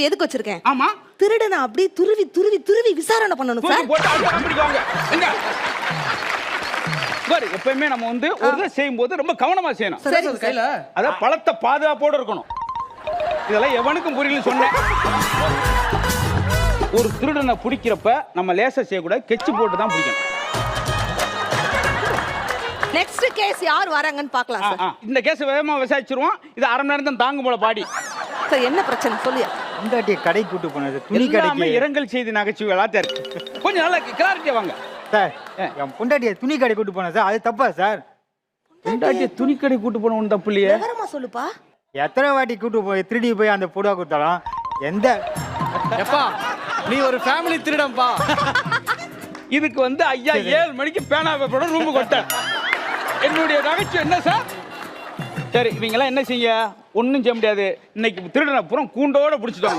எதுக்கு வச்சிருக்கேன்? ஆமா. திருடனை அப்படியே துருவி துருவி துருவி விசாரணை பண்ணணும் சார். போட்டு அழுத்தம் பிடிக்குவாங்க. எங்க? பாரு, எப்பவுமே நம்ம வந்து ஒரு இதை செய்யும்போது ரொம்ப கவனமா செய்யணும். சரி கையில அத பழத்தை பாதுகாப்போட இருக்கணும். இதெல்லாம் எவனுக்கும் புரியல சொன்னேன். ஒரு திருடனை பிடிக்கிறப்ப நம்ம லேசா செய்யக்கூடாது, கெச்சு போட்டு தான் பிடிக்கணும். நெக்ஸ்ட் கேஸ் யார் வராங்கன்னு பார்க்கலாம் சார். இந்த கேஸ் வேகமா விசாரிச்சிருவோம். இது அரை மணி நேரம் தான் தாங்கும் போல பாடி. சார் என்ன பிரச்சனை சொல்லியா? பொண்டாட்டியை கடைக்கு கூட்டு போனது, துணி எல்லாமே கடைக்கு. இரங்கல் செய்தி நகைச்சுவைகளா இருக்கு. கொஞ்சம் நல்லா கிளாரிட்டியா வாங்க சார், என் பொண்டாட்டியை துணி கடை கூட்டு போனேன் சார், அது தப்பா சார்? பொண்டாட்டிய துணி கடை கூட்டு போன ஒண்ணு தப்பு இல்லையே. விவரமா சொல்லுப்பா. எத்தனை வாட்டி கூட்டு போய் திருடி போய் அந்த புடவை கொடுத்தாலும் எந்த எப்பா நீ ஒரு ஃபேமிலி திருடம்பா. இதுக்கு வந்து ஐயா 7 மணிக்கு பேனா பேப்பரோட ரூமு கொட்ட. என்னுடைய நகைச்சுவை என்ன சார்? சரி, இவங்க எல்லாம் என்ன செய்ய? ஒன்றும் செய்ய முடியாது. இன்னைக்கு திருடனை பூரா கூண்டோட பிடிச்சிட்டாங்க.